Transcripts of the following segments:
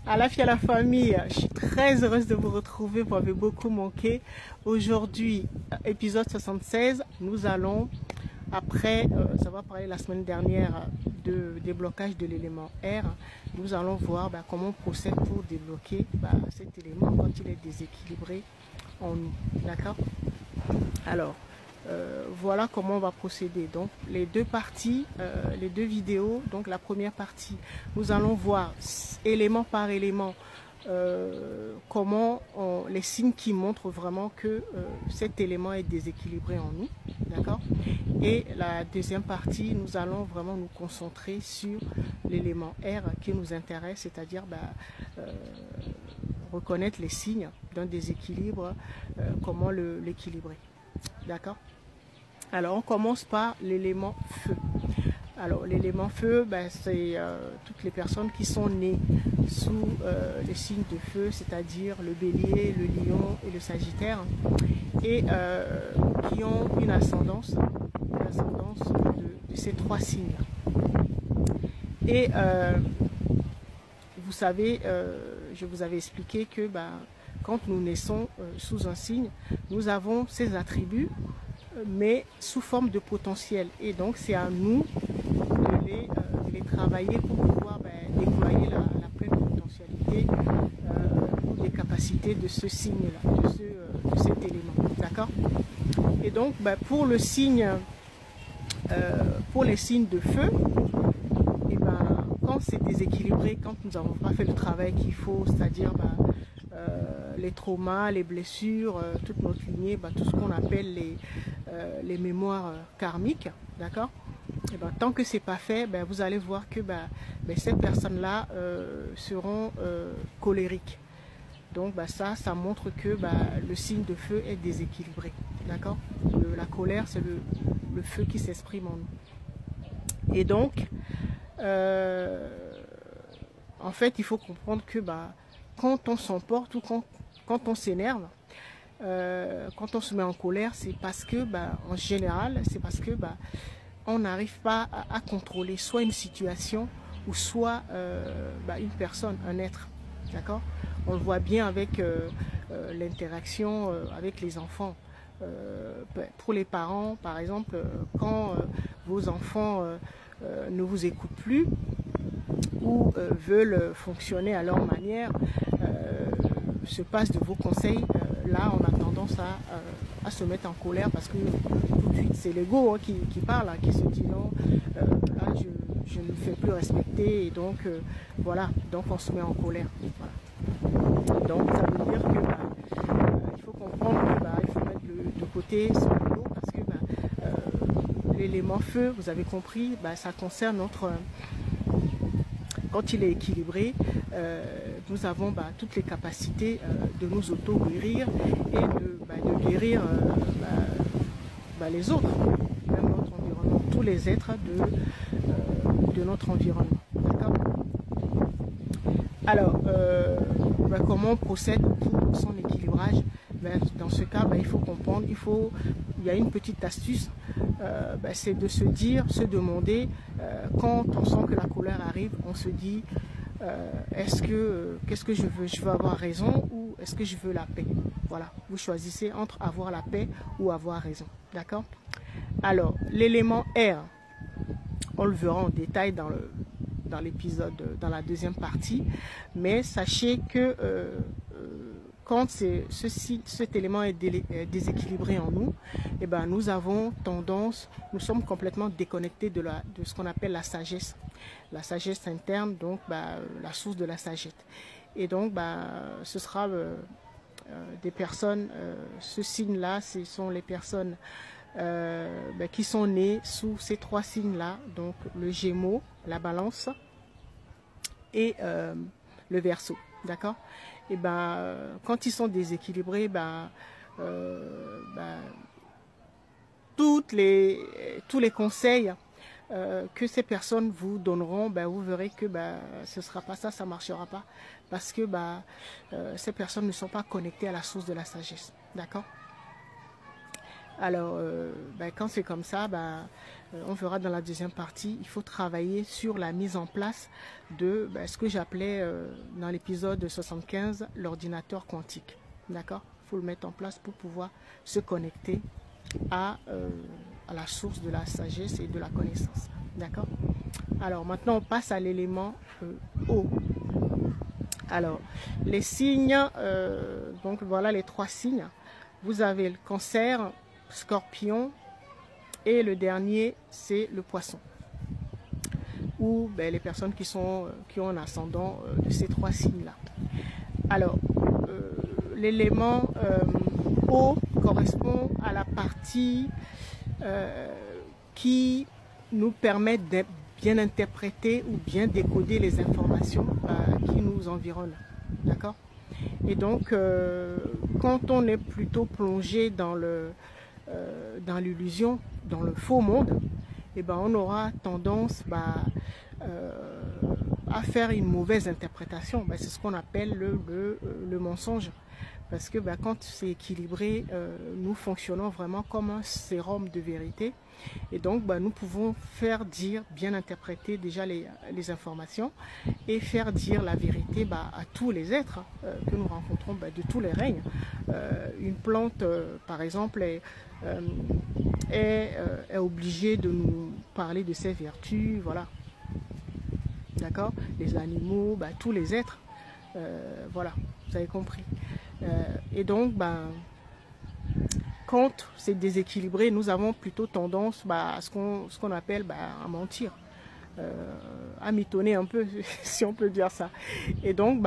À la fille, à la famille, je suis très heureuse de vous retrouver, vous m'avez beaucoup manqué. Aujourd'hui, épisode 76, nous allons, après savoir parler la semaine dernière de déblocage de l'élément R, nous allons voir comment on procède pour débloquer cet élément quand il est déséquilibré en nous. D'accord? Alors, voilà comment on va procéder. Donc, les deux parties, les deux vidéos. Donc, la première partie, nous allons voir élément par élément comment les signes qui montrent vraiment que cet élément est déséquilibré en nous. D'accord? Et la deuxième partie, nous allons vraiment nous concentrer sur l'élément R qui nous intéresse, c'est-à-dire reconnaître les signes d'un déséquilibre, comment l'équilibrer. D'accord? Alors, on commence par l'élément feu. Alors, l'élément feu, c'est toutes les personnes qui sont nées sous les signes de feu, c'est-à-dire le bélier, le lion et le sagittaire, et qui ont une ascendance de ces trois signes. Et vous savez, je vous avais expliqué que quand nous naissons sous un signe, nous avons ces attributs, mais sous forme de potentiel. Et donc, c'est à nous de les travailler pour pouvoir déployer la pleine potentialité ou les capacités de ce signe-là, de cet élément. D'accord? Et donc, pour le signe, pour les signes de feu, et quand c'est déséquilibré, quand nous n'avons pas fait le travail qu'il faut, c'est-à-dire les traumas, les blessures, toute notre lignée, tout ce qu'on appelle les mémoires karmiques, d'accord? Et tant que c'est pas fait, vous allez voir que ces personnes-là seront colériques. Donc ça montre que le signe de feu est déséquilibré, d'accord? La colère, c'est le feu qui s'exprime en nous. Et donc, en fait, il faut comprendre que quand on s'emporte ou quand on s'énerve, quand on se met en colère, c'est parce que, en général, c'est parce que on n'arrive pas à contrôler soit une situation ou soit une personne, un être. D'accord? On le voit bien avec l'interaction avec les enfants. Pour les parents, par exemple, quand vos enfants ne vous écoutent plus ou veulent fonctionner à leur manière, se passent de vos conseils, là on a tendance à se mettre en colère parce que tout de suite c'est l'ego qui parle, qui se dit non, là je ne me fais plus respecter et donc voilà, donc on se met en colère. Voilà. Donc ça veut dire que il faut comprendre qu'il faut mettre de côté son ego parce que l'élément feu, vous avez compris, ça concerne notre... Quand il est équilibré, nous avons toutes les capacités de nous auto-guérir et de guérir les autres, même notre environnement, tous les êtres de notre environnement. D'accord? Alors, comment on procède pour son équilibrage? Dans ce cas, il faut comprendre, il y a une petite astuce, c'est de se demander, quand on sent que la colère arrive, on se dit, qu'est-ce que je veux? Je veux avoir raison ou est-ce que je veux la paix? Voilà, vous choisissez entre avoir la paix ou avoir raison. D'accord? Alors, l'élément R, on le verra en détail dans l'épisode, dans la deuxième partie, mais sachez que quand cet élément est déséquilibré en nous, nous avons tendance, nous sommes complètement déconnectés de ce qu'on appelle la sagesse interne, donc la source de la sagesse. Et donc ce sera des personnes, ce signe-là, ce sont les personnes qui sont nées sous ces trois signes-là, donc le Gémeaux, la Balance et le Verseau, d'accord? Et quand ils sont déséquilibrés, tous les conseils que ces personnes vous donneront, vous verrez que ce sera pas ça, ça marchera pas, parce que ces personnes ne sont pas connectées à la source de la sagesse, d'accord? Alors, quand c'est comme ça, on verra dans la deuxième partie, il faut travailler sur la mise en place de ce que j'appelais dans l'épisode 75 l'ordinateur quantique. D'accord? Il faut le mettre en place pour pouvoir se connecter à la source de la sagesse et de la connaissance. D'accord? Alors, maintenant, on passe à l'élément eau. Alors, les signes, donc voilà les 3 signes. Vous avez le Cancer, Scorpion et le dernier, c'est le Poisson. Ou les personnes qui ont un ascendant de ces 3 signes-là. Alors, l'élément eau correspond à la partie qui nous permet de bien interpréter ou bien décoder les informations qui nous environnent. D'accord? Et donc, quand on est plutôt plongé dans l'illusion, dans le faux monde, on aura tendance à faire une mauvaise interprétation. C'est ce qu'on appelle le mensonge. Parce que quand c'est équilibré, nous fonctionnons vraiment comme un sérum de vérité. Et donc, nous pouvons faire dire, bien interpréter déjà les informations et faire dire la vérité à tous les êtres que nous rencontrons de tous les règnes. Une plante, par exemple, est obligée de nous parler de ses vertus, voilà. D'accord? Les animaux, tous les êtres, voilà, vous avez compris. Et donc, quand c'est déséquilibré, nous avons plutôt tendance à ce qu'on appelle à mentir, à mitonner un peu, si on peut dire ça. Et donc,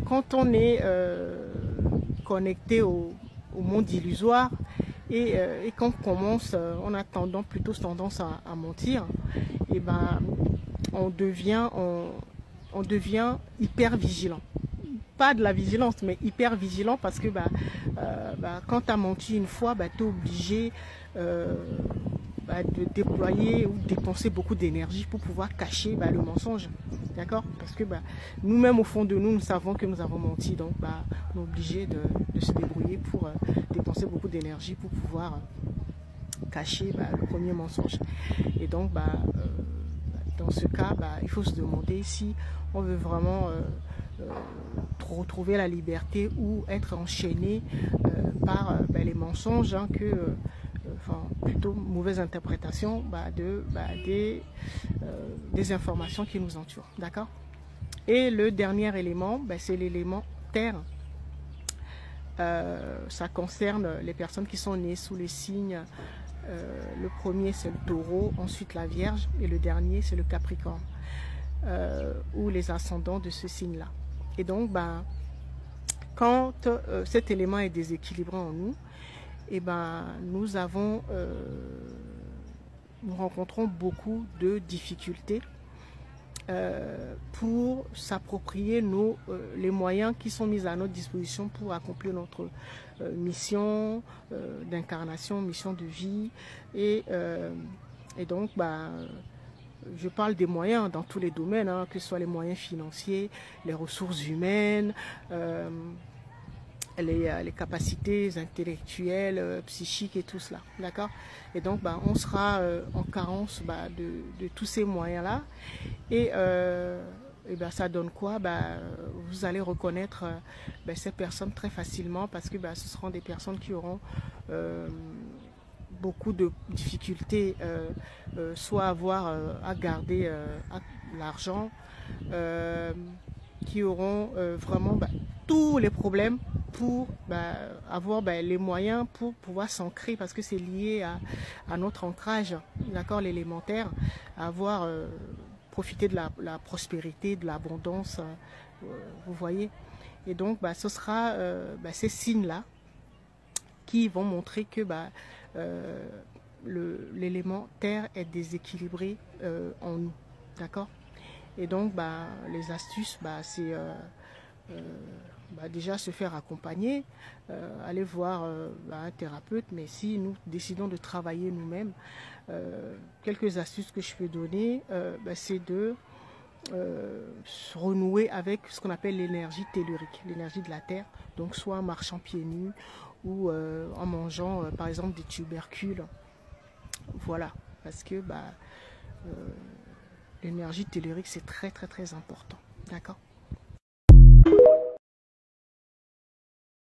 quand on est connecté au monde illusoire et quand on a plutôt tendance à mentir, et on devient hyper vigilant. Pas de la vigilance, mais hyper vigilant parce que quand tu as menti une fois, tu es obligé de déployer ou dépenser beaucoup d'énergie pour pouvoir cacher le mensonge. D'accord? Parce que nous-mêmes, au fond de nous, nous savons que nous avons menti. Donc, on est obligé de se débrouiller pour dépenser beaucoup d'énergie pour pouvoir cacher le premier mensonge. Et donc, dans ce cas, il faut se demander si on veut vraiment retrouver la liberté ou être enchaîné par les mensonges plutôt mauvaise interprétation des informations qui nous entourent. D'accord? Et le dernier élément, c'est l'élément terre. Ça concerne les personnes qui sont nées sous les signes. Le premier, c'est le taureau, ensuite la Vierge, et le dernier, c'est le Capricorne, ou les ascendants de ce signe-là. Et donc, quand cet élément est déséquilibré en nous, nous rencontrons beaucoup de difficultés pour s'approprier les moyens qui sont mis à notre disposition pour accomplir notre mission d'incarnation, mission de vie. Et donc, je parle des moyens dans tous les domaines, que ce soit les moyens financiers, les ressources humaines, les capacités intellectuelles, psychiques et tout cela. D'accord? Et donc, on sera en carence de tous ces moyens-là. Et ça donne quoi? Vous allez reconnaître ces personnes très facilement parce que ce seront des personnes qui auront beaucoup de difficultés, soit à garder l'argent, qui auront vraiment tous les problèmes pour avoir les moyens pour pouvoir s'ancrer parce que c'est lié à notre ancrage, d'accord, l'élémentaire, avoir profiter de la prospérité, de l'abondance, vous voyez. Et donc, ce sera ces signes-là qui vont montrer que l'élément terre est déséquilibré en nous, d'accord. Et donc, les astuces, c'est déjà se faire accompagner, aller voir un thérapeute, mais si nous décidons de travailler nous-mêmes, quelques astuces que je peux donner, c'est de se renouer avec ce qu'on appelle l'énergie tellurique, l'énergie de la terre, donc soit en marchant pieds nus ou en mangeant par exemple des tubercules. Voilà, parce que l'énergie tellurique c'est très très très important. D'accord.